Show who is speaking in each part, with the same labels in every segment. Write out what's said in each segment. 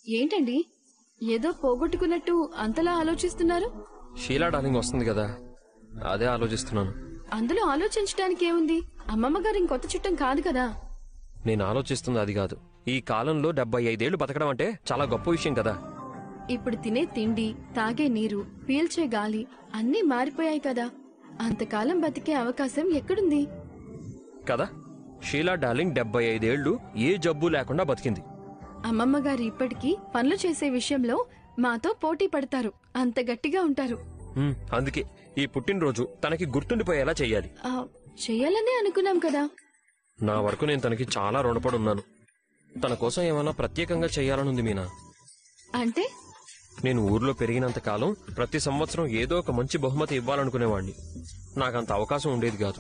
Speaker 1: ఏంటండి ఏదో పోగొట్టుకున్నట్టు అంతలా ఆలోచిస్తున్నారు?
Speaker 2: షీలా డార్లింగ్ వస్తుంది కదా, అదే ఆలోచిస్తున్నాను.
Speaker 1: అందులో ఆలోచించడానికి ఏముంది? అమ్మమ్మ గారు ఇంకొత్త చుట్టం కాదు కదా.
Speaker 2: నేను ఆలోచిస్తుంది అది కాదు. ఈ కాలంలో 75 ఏళ్లు బతకడం అంటే చాలా గొప్ప విషయం కదా.
Speaker 1: ఇప్పుడు తినే తిండి, తాగే నీరు, పీల్చే గాలి అన్నీ మారిపోయాయి కదా. అంతకాలం బతికే అవకాశం ఎక్కడుంది
Speaker 2: కదా. షీలా డార్లింగ్ 75 ఏళ్లు ఏ జబ్బు లేకుండా బతికింది.
Speaker 1: అమ్మమ్మ గారు ఇప్పటికీ పనులు చేసే విషయంలో మాతో పోటీ పడతారు. అంత గట్టిగా ఉంటారు.
Speaker 2: అందుకే ఈ పుట్టినరోజు తనకి గుర్తుండిపోయేలా చెయ్యాలి.
Speaker 1: చెయ్యాలనే అనుకున్నాం కదా.
Speaker 2: నా వరకు నేను తనకి చాలా రుణపడి ఉన్నాను. తన కోసం ఏమైనా ప్రత్యేకంగా చెయ్యాలనుంది మీనా.
Speaker 1: అంటే
Speaker 2: నేను ఊర్లో పెరిగినంత కాలం ప్రతి సంవత్సరం ఏదో ఒక మంచి బహుమతి ఇవ్వాలనుకునేవాణ్ణి. నాకంత అవకాశం ఉండేది కాదు.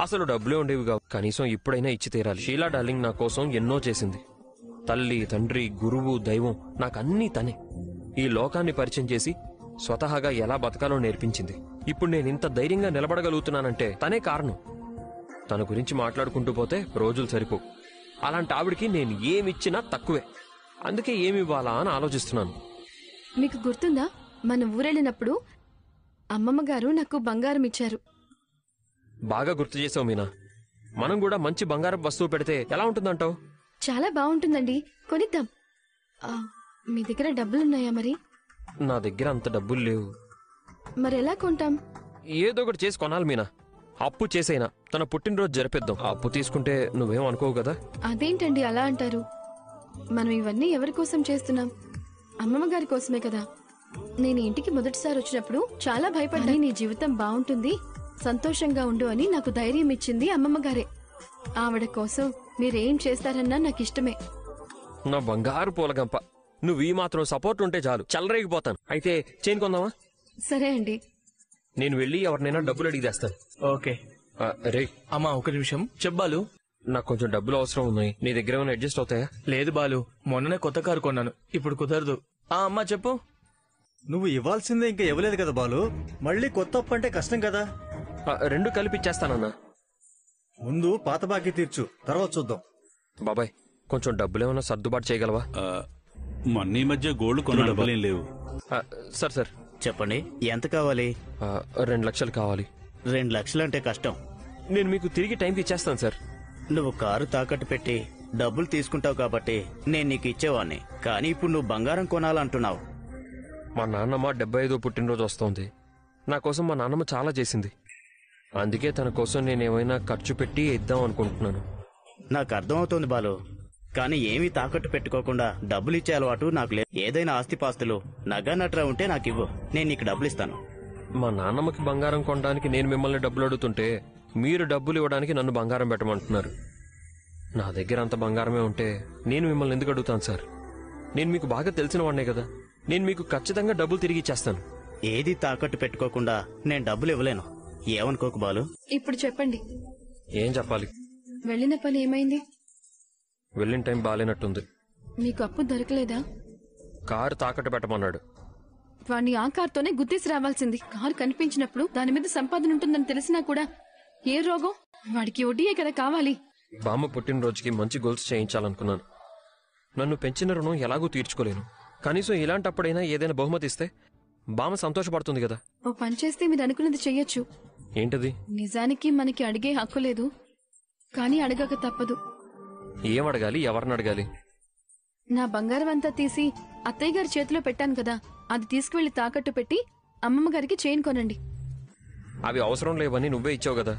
Speaker 2: అసలు డబ్బులే ఉండేవి కావు. కనీసం ఇప్పుడైనా ఇచ్చి తీరాలి. షీలా డార్లింగ్ నా కోసం ఎన్నో చేసింది. తల్లి, తండ్రి, గురువు, దైవం నాకన్నీ తనే. ఈ లోకాన్ని పరిచయం చేసి స్వతహాగా ఎలా బతకాలో నేర్పించింది. ఇప్పుడు నేనింత ధైర్యంగా నిలబడగలుగుతున్నానంటే తనే కారణం. తన గురించి మాట్లాడుకుంటూ పోతే రోజులు సరిపో. అలాంటి ఆవిడికి నేను ఏమిచ్చినా తక్కువే. అందుకే ఏమివ్వాలా అని ఆలోచిస్తున్నాను.
Speaker 1: మీకు గుర్తుందా, మన ఊరెళ్ళినప్పుడు అమ్మమ్మ గారు నాకు బంగారం ఇచ్చారు.
Speaker 2: బాగా గుర్తు చేసావు మీనా. మనం కూడా మంచి బంగారం వస్తువు పెడితే ఎలా ఉంటుందంటావు?
Speaker 1: చాలా బాగుంటుందండి, కొనిద్దాం. మీ దగ్గర డబ్బులున్నాయా మరి?
Speaker 2: నా దగ్గర అంత డబ్బులు లేవు.
Speaker 1: మరెలా కొంటాం?
Speaker 2: ఏదో ఒకటి చేసి కొనాలి మీనా. అప్పు చేసైనా తన పుట్టినరోజు జరిపిద్దాం. అప్పు తీసుకుంటే నువ్వేం అనుకోవు కదా?
Speaker 1: అదేంటండి అలా అంటారు? మనం ఇవన్నీ ఎవరి కోసం చేస్తున్నాం? అమ్మమ్మ గారి కోసమే కదా. నేను ఇంటికి మొదటిసారి వచ్చినప్పుడు చాలా భయపడ్డా. నీ జీవితం బాగుంటుంది, సంతోషంగా ఉండు అని నాకు ధైర్యం ఇచ్చింది అమ్మమ్మ గారే. ఆవిడ కోసం మీరేం చేస్తారన్నా నాకు ఇష్టమే.
Speaker 2: నా బంగారు పూలగంప, నువ్వు ఈ మాత్రం సపోర్ట్ ఉంటే చాలు, చల్లరేగిపోతాను. అయితే చైన్ కొందామా?
Speaker 1: సరే అండి.
Speaker 2: నేను వెళ్ళి ఎవరినైనా డబ్బులు అడిగి తెస్తాను.
Speaker 3: ఓకే.
Speaker 2: రే
Speaker 3: అమ్మా, ఒక నిమిషం. చెప్పాలు,
Speaker 2: నాకు కొంచెం డబ్బులు అవసరం ఉన్నాయి. నీ దగ్గర ఏమైనా అడ్జస్ట్ అవుతాయా?
Speaker 3: లేదు బాలు, మొన్ననే కొత్త కారు కొన్నాను, ఇప్పుడు కుదరదు. అమ్మా చెప్పు.
Speaker 4: నువ్వు ఇవ్వాల్సిందే ఇంకా ఇవ్వలేదు కదా బాలు. మళ్ళీ కొత్త అప్పు అంటే కష్టం కదా.
Speaker 2: రెండు కలిపి ఇచ్చేస్తానన్నా.
Speaker 4: ముందు పాత బాకీ తీర్చు, తర్వాత చూద్దాం.
Speaker 2: బాబాయ్, కొంచెం డబ్బులేమైనా సర్దుబాటు చేయగలవా?
Speaker 5: మొన్న ఈ మధ్య గోల్డ్ కొన్న డబ్బులేం లేవు.
Speaker 2: సార్
Speaker 6: చెప్పండి, ఎంత కావాలి?
Speaker 2: 2 లక్షలు కావాలి.
Speaker 6: 2 లక్షలంటే కష్టం.
Speaker 2: నేను మీకు తిరిగి టైంకి ఇచ్చేస్తాను సార్.
Speaker 6: నువ్వు కారు తాకట్టు పెట్టి డబ్బులు తీసుకుంటావు కాబట్టి నేను నీకు ఇచ్చేవాణ్ణి. కానీ ఇప్పుడు నువ్వు బంగారం కొనాలంటున్నావు.
Speaker 2: మా నాన్నమ్మ 75వ పుట్టినరోజు వస్తోంది. నా కోసం మా నాన్నమ్మ చాలా చేసింది. అందుకే తన కోసం నేనేమైనా ఖర్చు పెట్టి ఇద్దాం అనుకుంటున్నాను.
Speaker 6: నాకు అర్థమవుతోంది బాలు, కానీ ఏమీ తాకట్టు పెట్టుకోకుండా డబ్బులు ఇచ్చే అలవాటు నాకు లేదు. ఏదైనా ఆస్తిపాస్తులు, నగా నట్రా ఉంటే నాకు ఇవ్వు, నేను నీకు డబ్బులు ఇస్తాను.
Speaker 2: మా నాన్నమ్మకి బంగారం కొనడానికి నేను మిమ్మల్ని డబ్బులు అడుగుతుంటే మీరు డబ్బులు ఇవ్వడానికి నన్ను బంగారం పెట్టమంటున్నారు. నా దగ్గర అంత బంగారమే ఉంటే నేను మిమ్మల్ని ఎందుకు అడుగుతాను సార్? నేను మీకు బాగా తెలిసిన వాడినే కదా. నేను మీకు ఖచ్చితంగా డబ్బులు తిరిగి ఇచ్చేస్తాను.
Speaker 6: ఏది తాకట్టు పెట్టుకోకుండా నేను డబ్బులు ఇవ్వలేను, ఏమనుకోకు బాలు.
Speaker 1: ఇప్పుడు చెప్పండి,
Speaker 2: ఏం చెప్పాలి?
Speaker 1: వెళ్ళిన పని ఏమైంది?
Speaker 2: వెళ్ళిన టైం బాలేనట్టుంది.
Speaker 1: మీకు అప్పు దొరకలేదా?
Speaker 2: కారు తాకట్టు పెట్టమన్నాడు.
Speaker 1: వాణ్ణి ఆ కారుతోనే గుర్తేసి రావాల్సింది. కారు కనిపించినప్పుడు దాని మీద సంపాదన ఉంటుందని తెలిసినా కూడా ఏ రోగం? వాడికి వడ్డీయే కదా కావాలి.
Speaker 2: బామ్మ పుట్టినరోజుకి మంచి గోల్స్ చేయించాలనుకున్నాను. నన్ను పెంచిన రుణం ఎలాగూ తీర్చుకోలేను. కనీసం ఇలాంటప్పుడైనా ఏదైనా బహుమతి ఇస్తే బామ్మ సంతోషపడుతుంది కదా.
Speaker 1: ఓ పని చేస్తే మీరు అనుకున్నది చెయ్యొచ్చు.
Speaker 2: ఏంటది?
Speaker 1: నిజానికి మనకి అడిగే హక్కు లేదు, కానీ అడగక తప్పదు.
Speaker 2: ఏం అడగాలి? ఎవరిని అడగాలి?
Speaker 1: నా బంగారం అంతా తీసి అత్తయ్య గారి చేతిలో పెట్టాను కదా, అది తీసుకువెళ్లి తాకట్టు పెట్టి అమ్మమ్మ గారికి చైన్ కొనండి.
Speaker 2: అవి అవసరం లేవని నువ్వే ఇచ్చావు కదా.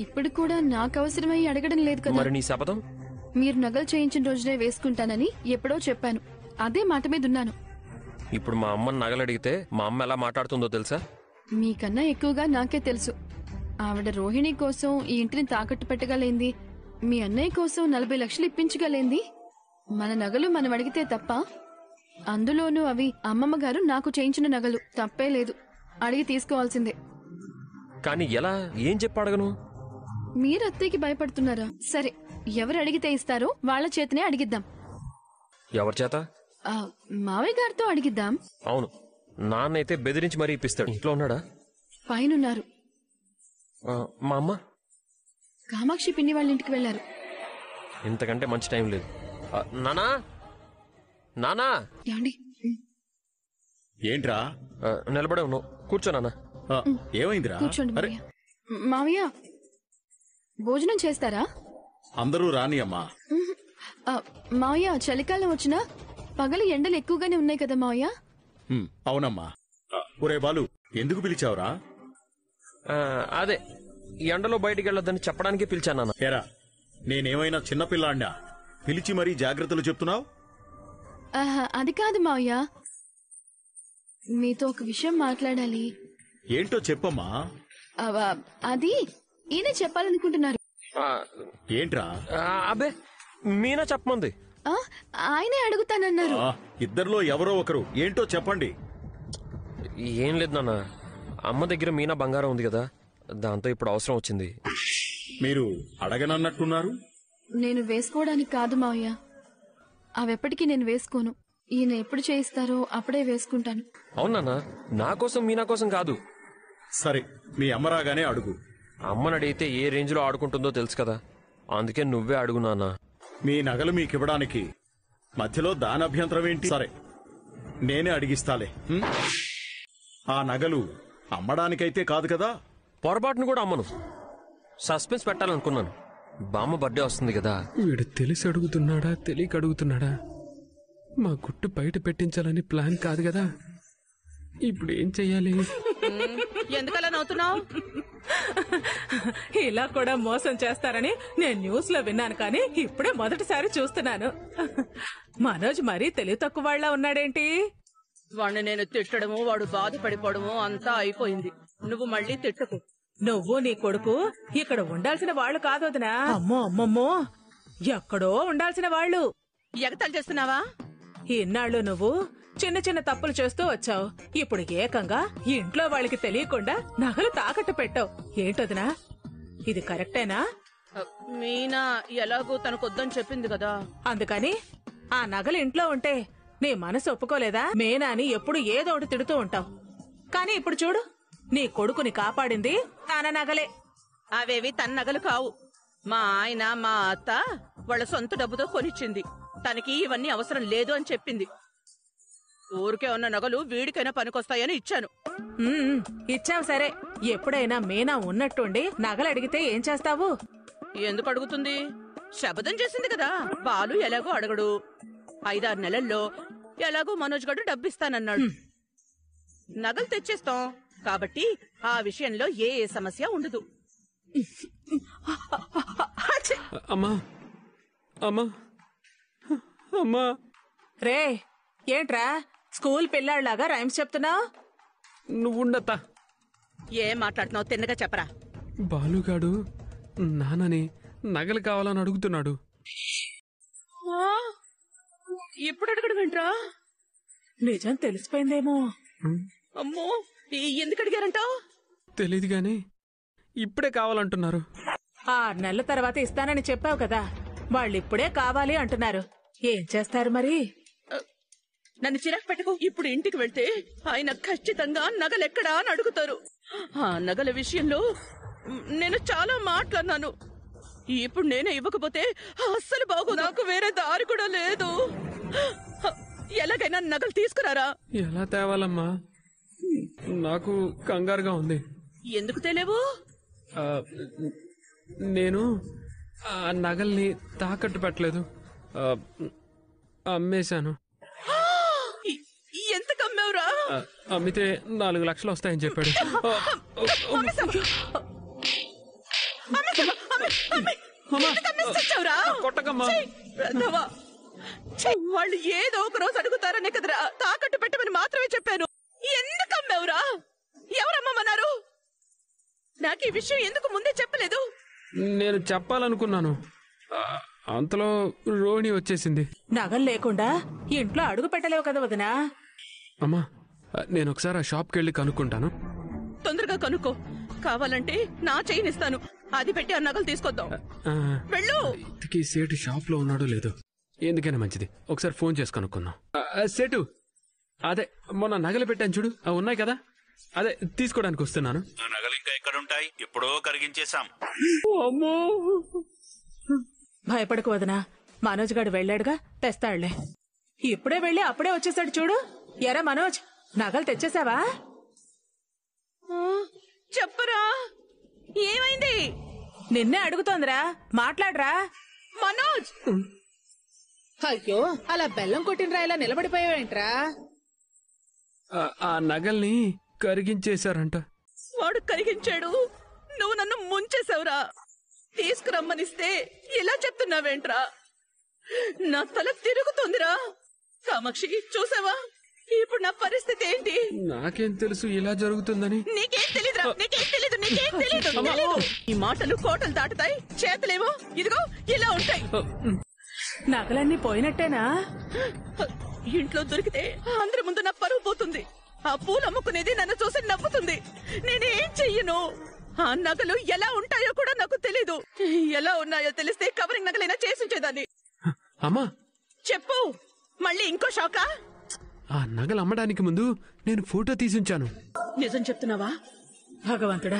Speaker 1: ఇప్పుడు కూడా నాకు అవసరమై అడగడం లేదు కదా.
Speaker 2: మరి నీ శపథం?
Speaker 1: మీరు నగలు చేయించిన రోజునే వేసుకుంటానని ఎప్పుడో చెప్పాను. అదే మాట మీద ఉన్నాను.
Speaker 2: ఇప్పుడు మా అమ్మని నగలు అడిగితే మా అమ్మ ఎలా మాట్లాడుతుందో తెలుసా?
Speaker 1: మీకన్నా ఎక్కువగా నాకే తెలుసు. ఆవిడ రోహిణి కోసం ఈ ఇంటిని తాకట్టు పెట్టగలేంది, మీ అన్నయ్య కోసం 40 లక్షలు ఇప్పించగలేంది. మన నగలు మనం అడిగితే తప్ప? అందులోనూ అవి అమ్మమ్మ గారు నాకు చేయించిన నగలు. తప్పే లేదు, అడిగి తీసుకోవాల్సిందే.
Speaker 2: కానీ ఎలా? ఏం చెప్పి అడగను?
Speaker 1: మీరు అత్తయ్యకి భయపడుతున్నారా? సరే, ఎవరు అడిగితే ఇస్తారో వాళ్ల చేతనే అడిగిద్దాం.
Speaker 2: ఎవరి చేత?
Speaker 1: మావయ్య గారితో అడిగిద్దాం.
Speaker 2: అవును, నాన్నైతే బెదిరించి మరీ ఇప్పిస్తాడు. ఇంట్లో ఉన్నాడా?
Speaker 1: పైనున్నారు.
Speaker 2: మా అమ్మ?
Speaker 1: కామాక్షి పిన్ని వాళ్ళ ఇంటికి వెళ్లారు.
Speaker 2: ఇంతకంటే మంచి టైం లేదు. నానా నానా
Speaker 1: ఏమండి
Speaker 7: ఏంట్రా?
Speaker 2: నిలబడే ఉన్నావు, కూర్చో నాన్న.
Speaker 7: ఏమైందిరా?
Speaker 1: కూర్చోండి మావయ్య. మావయ్య భోజనం చేస్తారా?
Speaker 7: అందరూ రాని అమ్మా.
Speaker 1: ఆ, మావయ్య చలికాలం వచ్చినా పగలు ఎండలు ఎక్కువగానే ఉన్నాయి కదా మావయ్య.
Speaker 7: అవునమ్మా. ఒరే బాలు, ఎందుకు పిలిచావురా?
Speaker 2: అదే ఎండలో బయటికి వెళ్ళొద్దని చెప్పడానికి పిలిచాను నాన్న.
Speaker 7: ఏరా, నేనేమైనా చిన్నపిల్లాడినా పిలిచి మరీ జాగ్రత్తలు చెప్తున్నావు?
Speaker 1: అది కాదు మావయ్య, మీతో ఒక విషయం మాట్లాడాలి.
Speaker 7: ఏంటో చెప్పమ్మా.
Speaker 1: అది ఈయన చెప్పాలనుకుంటున్నారు.
Speaker 7: ఏంట్రా?
Speaker 2: అబ్బే మీనా చెప్పమంది.
Speaker 1: ఆయనే అడుగుతానన్నారు.
Speaker 7: ఇద్దరిలో ఎవరో ఒకరు ఏంటో చెప్పండి.
Speaker 2: ఏం లేదు నాన్న, అమ్మ దగ్గర మీనా బంగారం ఉంది కదా, దాంతో ఇప్పుడు అవసరం వచ్చింది.
Speaker 7: మీరు అడగనన్నట్టున్నారు.
Speaker 1: నేను వేసుకోవడానికి కాదు మావయ్య, అవెప్పటికీ నేను వేసుకోను. ఈయన ఎప్పుడు చేయిస్తారో అప్పుడే వేసుకుంటాను.
Speaker 2: అవునా? నా కోసం మీనా కోసం కాదు.
Speaker 7: సరే, మీ అమ్మ రాగానే అడుగు.
Speaker 2: అమ్మని అడిగితే ఏ రేంజ్ లో ఆడుకుంటుందో తెలుసు కదా, అందుకే నువ్వే అడుగు నాన్న.
Speaker 7: మీ నగలు మీకివ్వడానికి మధ్యలో దాని అభ్యంతరం ఏంటి? సరే, నేనే అడిగిస్తాలే. ఆ నగలు అమ్మడానికైతే కాదు కదా?
Speaker 2: పొరపాటును కూడా అమ్మను. సస్పెన్స్ పెట్టాలనుకున్నాను. బామ్మ బర్త్డే వస్తుంది కదా.
Speaker 8: వీడు తెలిసి అడుగుతున్నాడా తెలియక అడుగుతున్నాడా? మా గుట్టు బయట పెట్టించాలని ప్లాన్ కాదు కదా. ఇప్పుడు ఏం చెయ్యాలి?
Speaker 9: ఎందుకలా నవ్వుతున్నావు? ఇలా కూడా మోసం చేస్తారని నేను న్యూస్ లో విన్నాను, కానీ ఇప్పుడే మొదటిసారి చూస్తున్నాను. మనోజ్ మరీ తెలివి తక్కువ వాళ్ళ ఉన్నాడేంటి? వాణ్ణి నేను తిట్టడము, వాడు బాధపడిపోవడము అంతా అయిపోయింది. నువ్వు మళ్ళీ తిట్టకు. నువ్వు నీ కొడుకు ఇక్కడ ఉండాల్సిన వాళ్ళు కాదు వదినా. అమ్మో అమ్మమ్మో, ఎక్కడో ఉండాల్సిన వాళ్ళు. ఎగతాలు చేస్తున్నావా? ఇన్నాళ్ళు నువ్వు చిన్న చిన్న తప్పులు చేస్తూ వచ్చావు. ఇప్పుడు ఏకంగా ఇంట్లో వాళ్ళకి తెలియకుండా నగలు తాకట్టు పెట్టావు. ఏంటొదినా, ఇది కరెక్టేనా? మీనా ఎలాగో తనకొద్దని చెప్పింది కదా, అందుకని ఆ నగలు ఇంట్లో ఉంటే నీ మనసు ఒప్పుకోలేదా? మీనాని ఎప్పుడు ఏదో ఒకటి తిడుతూ ఉంటావు, కానీ ఇప్పుడు చూడు, నీ కొడుకుని కాపాడింది తన నగలే. అవేవి తన నగలు కావు. మా ఆయన మా అత్త వాళ్ళ సొంత డబ్బుతో కొనిచ్చింది. తనకి ఇవన్నీ అవసరం లేదు అని చెప్పింది. ఊరికే ఉన్న నగలు వీడికైనా పనికొస్తాయని ఇచ్చాను. ఇచ్చావు సరే, ఎప్పుడైనా మీనా ఉన్నట్టుండి నగలు అడిగితే ఏం చేస్తావు? ఎందుకు అడుగుతుంది? శపథం చేసింది కదా. బాలు ఎలాగో అడగడు. 5-6 నెలల్లో ఎలాగో మనోజ్ గడు డబ్బిస్తానన్నాడు. నగలు తెచ్చేస్తాం కాబట్టి ఆ విషయంలో ఏ సమస్య ఉండదు.
Speaker 8: అమ్మా అమ్మా అమ్మా.
Speaker 9: రే, ఏంట్రా స్కూల్ పిల్లాడిలాగా రైమ్స్ చెప్తున్నావు?
Speaker 8: నువ్వుండతా.
Speaker 9: ఏం మాట్లాడుతున్నావు? తిన్నగా చెప్పరా.
Speaker 8: బాలుగాడు నాన్నని నగలు కావాలని అడుగుతున్నాడు.
Speaker 9: ఇప్పుడు అడగడం ఏంట్రా? నిజం తెలిసిపోయిందేమో. అమ్మో, ఎందుకు అడిగారంటావు?
Speaker 8: తెలీదు గాని ఇప్పుడే కావాలంటున్నారు.
Speaker 9: 6 నెలల తర్వాత ఇస్తానని చెప్పావు కదా, వాళ్ళిప్పుడే కావాలి అంటున్నారు. ఏం చేస్తారు మరి? నన్ను చిరాకు పెట్టకు. ఇప్పుడు ఇంటికి వెళ్తే ఆయన ఖచ్చితంగా నగలెక్కడా అని అడుగుతారు. ఆ నగల విషయంలో నేను చాలా మాట్లాడినాను. ఇప్పుడు నేనే ఇవ్వకపోతే అస్సలు బాగు. నాకు వేరే దారి కూడా లేదు. ఎలాగైనా నగలు తీసుకురారా.
Speaker 8: ఎలా తేవాలమ్మా? నాకు కంగారుగా ఉంది.
Speaker 9: ఎందుకు తెలియవు?
Speaker 8: నేను ఆ నగల్ని తాకట్టు పెట్టలేదు, అమ్మేశాను.
Speaker 9: ఎంత కమ్మేవురా?
Speaker 8: అమ్మితే 4 లక్షలు వస్తాయని చెప్పాడు.
Speaker 9: వాళ్ళు ఏదో ఒక రోజు అడుగుతారనే కదరా తాకట్టు పెట్టమని మాత్రమే చెప్పాను. ఎందుకు అమ్మావురా? ఎవరమ్మన్నారు? నాకు ఈ విషయం ఎందుకు ముందే చెప్పలేదు?
Speaker 8: నేను చెప్పాలనుకున్నాను, అంతలో రోహిణి వచ్చేసింది.
Speaker 9: నగలు లేకుండా ఇంట్లో అడుగు పెట్టలేవు కదా వదినా.
Speaker 8: అమ్మా, నేను ఒకసారి ఆ షాప్కి వెళ్ళి కనుక్కుంటాను.
Speaker 9: తొందరగా కనుక్కో. కావాలంటే నా చైనిస్తాను, అది పెట్టి ఆ నగలు తీసుకొద్దాం. వెళ్ళు.
Speaker 8: ఇంతకీ సేటు షాప్ లో ఉన్నాడో లేదో, ఎందుకైనా మంచిది ఒకసారి ఫోన్ చేసి కనుక్కుందాం. సేటు, అదే మొన్న నగలు పెట్టాను చూడు, అవి ఉన్నాయి కదా, అదే తీసుకోవడానికి వస్తున్నాను.
Speaker 5: నగలు ఇంకా ఎక్కడుంటాయి? ఎప్పుడో కరిగించేశాం.
Speaker 8: అమ్మో,
Speaker 9: భయపడకు వదినా, మనోజ్ గారు వెళ్ళాడుగా, తెస్తాడులే. ఇప్పుడే వెళ్ళి అప్పుడే వచ్చేసాడు చూడు. ఎరా మనోజ్, నగలు తెచ్చేసావా?
Speaker 10: చెప్పరా, ఏమైంది?
Speaker 9: నిన్నే అడుగుతోందిరా, మాట్లాడరా.
Speaker 10: మనోజ్!
Speaker 9: అయ్యో, అలా బెల్లం కొట్టినరా ఇలా నిలబడిపోయావేంట్రా?
Speaker 8: ఆ నగల్ని కరిగించేశారంట.
Speaker 10: వాడు కరిగించాడు, నువ్వు నన్ను ముంచేశావురా. తీసుకురమ్మనిస్తే ఇలా చెప్తున్నావేంట్రా? నా తల తిరుగుతోందిరా. కామాక్షి, చూసావా ఇప్పుడు నా పరిస్థితి ఏంటి?
Speaker 8: నాకేం తెలుసు ఇలా జరుగుతుందని.
Speaker 10: నీకేం తెలీదురా, నీకేం తెలీదు, నీకేం తెలీదు, తెలీదు. ఈ మాటలు కోటలు దాటుతాయి, చేతలేమో ఇదిగో ఇలా ఉంటాయి.
Speaker 9: నగలన్నీ పోయినట్టేనా?
Speaker 10: ఇంట్లో దొరికితే అందరి ముందు నా పరువు పోతుంది. ఆ పూలు అమ్ముకునేది నన్ను చూసి నవ్వుతుంది. నేనేం చెయ్యను? ఆ నగలు ఎలా ఉంటాయో కూడా నాకు తెలీదు. ఎలా ఉన్నాయో తెలిస్తే కవరింగ్ నగలైనా చేసి ఉంచేదాన్ని.
Speaker 8: అమ్మా,
Speaker 10: చెప్పు, మళ్ళీ ఇంకో షాకా?
Speaker 8: ఆ నగలు అమ్మడానికి ముందు నేను ఫోటో తీసుంచాను.
Speaker 10: నిజం చెప్తున్నావా?
Speaker 9: భగవంతుడా,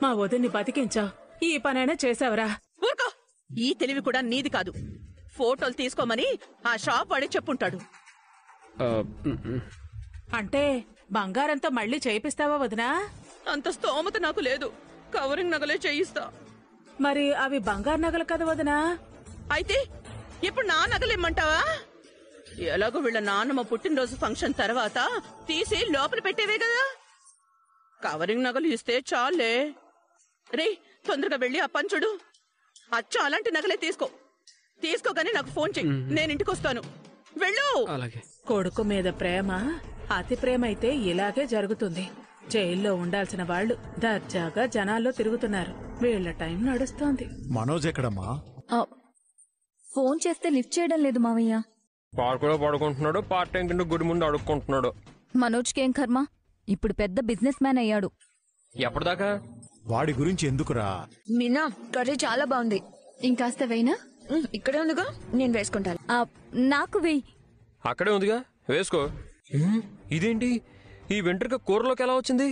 Speaker 9: మా వదిన్ని బతికించావు. ఈ పనైనా చేసావరా?
Speaker 10: ఊరుకో, ఈ తెలివి కూడా నీది కాదు. ఫోటోలు తీసుకోమని ఆ షాప్ వాడి చెప్పుంటాడు.
Speaker 9: అంటే బంగారంతో మళ్ళీ చేయిస్తావా వదినా?
Speaker 10: అంత స్తోమత నాకు లేదు. కవరింగ్ నగలే చేయిస్తా.
Speaker 9: మరి అవి బంగారు నగలు కదా వదినా?
Speaker 10: అయితే ఇప్పుడు నా నగలేమ్మంటావా? ఎలాగో వీళ్ళ నాన్నమ్మ పుట్టినరోజు ఫంక్షన్ తర్వాత తీసి లోపల పెట్టేవే కదా. కవరింగ్ నగలు ఇస్తే చాలే. రే, తొందరగా వెళ్ళి ఆ పంచుడు. అచ్చా అలాంటి నగలే తీసుకోగానే నాకు ఫోన్ చెయ్యి, నేను ఇంటికి వస్తాను. వెళ్ళు.
Speaker 8: అలాగే.
Speaker 9: కొడుకు మీద ప్రేమ అతి ప్రేమ అయితే ఇలాగే జరుగుతుంది. జైల్లో ఉండాల్సిన వాళ్ళు దర్జాగా జనాల్లో తిరుగుతున్నారు. వీళ్ల టైం నడుస్తోంది.
Speaker 7: మనోజ్ ఎక్కడమ్మా?
Speaker 1: ఫోన్ చేస్తే లిఫ్ట్ చేయడం లేదు మావయ్య.
Speaker 2: పార్కులో పడుకుంటున్నాడు, పార్ట్ టైం కింద గుడి ముందు అడుక్కుంటున్నాడు.
Speaker 1: మనోజ్కి ఏం కర్మ, ఇప్పుడు పెద్ద బిజినెస్ మ్యాన్ అయ్యాడు.
Speaker 2: ఎప్పటిదాకా?
Speaker 7: వాడి గురించి ఎందుకురా?
Speaker 1: మీనా, కర్రీ చాలా బాగుంది. ఇంకాస్త వేయినా? ఇక్కడే ఉందిగా, నేను వేసుకుంటాను. నాకు వేయి.
Speaker 2: అక్కడే ఉందిగా, వేసుకో. ఇదేంటి ఈ వెంట్రుక కూరలోకి ఎలా వచ్చింది?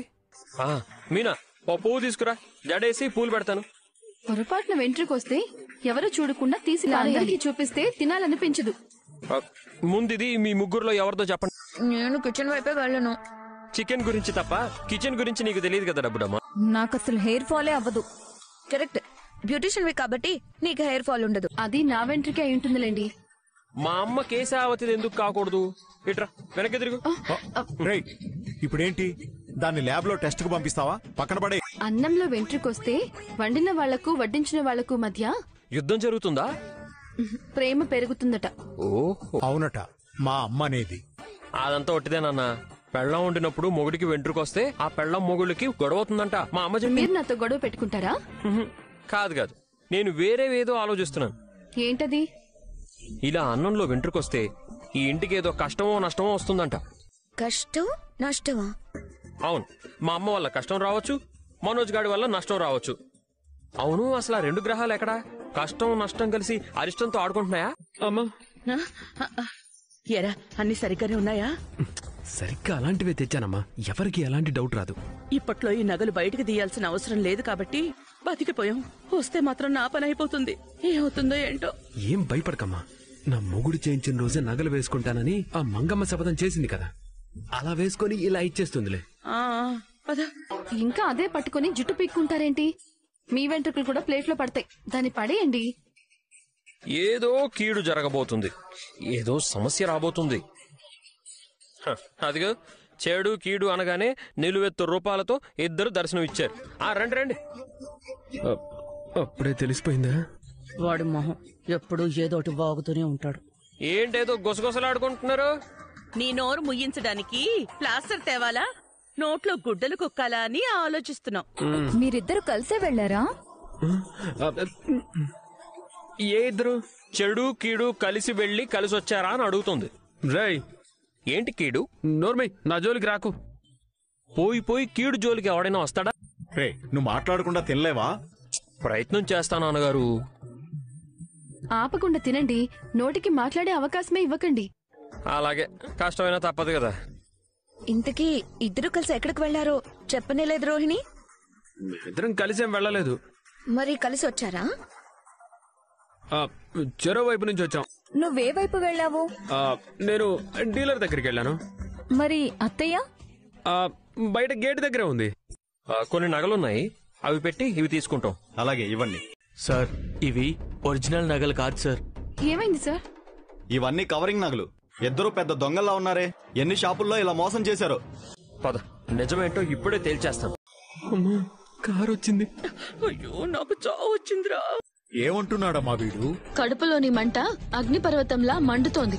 Speaker 2: మీనా, ఓ పువ్వు తీసుకురా, జడేసి పూలు పెడతాను.
Speaker 1: పొరపాటున వెంట్రుకొస్తే ఎవరు చూడకుండా తీసి అందరికీ చూపిస్తే తినాలనిపించదు.
Speaker 2: ముందిది మీ ముగ్గురులో ఎవరితో చెప్పండి.
Speaker 1: నేను కిచెన్ వైపే వెళ్ళను.
Speaker 2: చికెన్ గురించి తప్ప కిచెన్ గురించి నీకు తెలియదు కదా డబ్బుడమ్మా.
Speaker 1: నాకు అసలు హెయిర్ ఫాలే అవ్వదు. కరెక్ట్, బ్యూటిషియన్ కాబట్టి నీకు హెయిర్ ఫాల్ ఉండదు. అది నా వెంట్రుకే అయి ఉంటుందిలేండి.
Speaker 2: మా అమ్మ కేశావతిది ఎందుకు కాకూడదు? ఇట్రా, వెనక్కి తిరుగు.
Speaker 7: రైట్, ఇప్పుడేంటి? దాన్ని ల్యాబ్ లో టెస్ట్ కు పంపిస్తావా? పక్కన పడే.
Speaker 1: అన్నంలో వెంట్రుకొస్తే వండిన వాళ్లకు వడ్డించిన వాళ్లకు మధ్య
Speaker 2: యుద్ధం జరుగుతుందా?
Speaker 1: ప్రేమ పెరుగుతుందట.
Speaker 2: ఓహో,
Speaker 7: అవునట, మా అమ్మ అనేది.
Speaker 2: అదంతా ఒట్టిదేనన్నా. పెళ్ళం వండినప్పుడు మొగుడికి వెంట్రుకొస్తే ఆ పెళ్ళం మొగుడికి గొడవ అవుతుందంట. మా అమ్మ చెప్పి.
Speaker 1: మీరు నాతో గొడవ పెట్టుకుంటారా?
Speaker 2: కాదు, నేను వేరేవేదో ఆలోచిస్తున్నాను.
Speaker 1: ఏంటది?
Speaker 2: ఇలా అన్నంలో వెంట్రుకొస్తే ఈ ఇంటికి ఏదో కష్టమో నష్టమో వస్తుందంట.
Speaker 1: కష్టం నష్టమా?
Speaker 2: అవును, మా అమ్మ వల్ల కష్టం రావచ్చు, మనోజ్ గాడి వల్ల నష్టం రావచ్చు. అవును, అసలు ఆ రెండు గ్రహాలు ఎక్కడా? కష్టం నష్టం కలిసి అరిష్టంతో ఆడుకుంటున్నాయా?
Speaker 8: అమ్మా,
Speaker 10: ఎరా, అన్ని సరిగ్గానే ఉన్నాయా?
Speaker 8: సరిగ్గా అలాంటివే తెచ్చానమ్మా, ఎవరికి ఎలాంటి డౌట్ రాదు.
Speaker 10: ఇప్పట్లో ఈ నగలు బయటికి తీయాల్సిన అవసరం లేదు కాబట్టి బతికిపోయాం. వస్తే మాత్రం నా పని అయిపోతుంది. ఏమవుతుందో ఏంటో.
Speaker 8: ఏం భయపడకమ్మా, నా మొగుడు చేయించిన రోజే నగలు వేసుకుంటానని ఆ మంగమ్మ శపథం చేసింది కదా, అలా వేసుకొని ఇలా ఇచ్చేస్తుందిలే.
Speaker 1: ఇంకా అదే పట్టుకుని జుట్టు పీక్కుంటారేంటి? మీ వెంట్రుకలు కూడా ప్లేట్ లో పడతాయి, దాన్ని పడేయండి.
Speaker 2: ఏదో కీడు జరగబోతుంది, ఏదో సమస్య రాబోతుంది. అదిగో, చెడు కీడు అనగానే నిలువెత్తు రూపాలతో ఇద్దరు దర్శనం ఇచ్చారు. రండి రండి.
Speaker 8: అప్పుడే తెలిసిపోయిందా?
Speaker 10: వాడి మొహం ఎప్పుడూ ఏదోటి వాగుతూనే ఉంటాడు.
Speaker 2: ఏంటేదో గుసగుసలాడుకుంటున్నారు?
Speaker 10: నీ నోరు ముయ్యించడానికి ప్లాస్టర్ తేవాలా, నోట్లో గుడ్డలు కుక్కాలా అని ఆలోచిస్తున్నాం.
Speaker 1: మీరిద్దరు కలిసే వెళ్లారా?
Speaker 2: ఏ ఇద్దరు? చెడు కీడు కలిసి వెళ్లి కలిసి వచ్చారా అని అడుగుతుంది.
Speaker 8: రేయ్,
Speaker 2: ఏంటి కీడు?
Speaker 8: నోర్మై, నా జోలికి రాకు.
Speaker 2: పోయి కీడు జోలికి ఎవడైనా వస్తాడా?
Speaker 7: రే, నువ్వు మాట్లాడకుండా తినలేవా?
Speaker 2: ప్రయత్నం చేస్తాను అన్నగారు.
Speaker 1: ఆపకుండా తినండి, నోటికి మాట్లాడే అవకాశమే ఇవ్వకండి.
Speaker 2: అలాగే, కష్టమైనా తప్పదు కదా.
Speaker 1: ఇంతకీ ఇద్దరు కలిసి ఎక్కడికి వెళ్లారో చెప్పనే లేదు రోహిణి.
Speaker 8: ఇద్దరం కలిసేం వెళ్ళలేదు.
Speaker 1: మరి కలిసి వచ్చారా?
Speaker 8: చెరో వైపు నుంచి వచ్చాం.
Speaker 11: నువ్వే వైపు వెళ్ళావు?
Speaker 8: నేను డీలర్ దగ్గరికి వెళ్ళాను.
Speaker 11: మరి అత్తయ్య?
Speaker 8: బయట గేట్ దగ్గరే ఉంది.
Speaker 2: కొన్ని నగలున్నాయి, అవి పెట్టి ఇవి తీసుకుంటాం.
Speaker 4: అలాగే ఇవ్వండి.
Speaker 3: సార్ ఇవి ఒరిజినల్ నగలు కాదు సార్.
Speaker 1: ఏమైంది సార్?
Speaker 4: ఇవన్నీ కవరింగ్ నగలు. ఇద్దరు పెద్ద దొంగల్లా ఉన్నారే. ఎన్ని షాపుల్లో ఇలా మోసం చేశారు.
Speaker 2: పద, నిజమేంటో ఇప్పుడే తేల్చేస్తాం.
Speaker 8: కారు వచ్చింది.
Speaker 10: అయ్యో నాకు చావు వచ్చిందిరా.
Speaker 7: ఏమంటున్నాడమ్మా వీడు?
Speaker 1: కడుపులోని మంట అగ్నిపర్వతంలా మండుతోంది.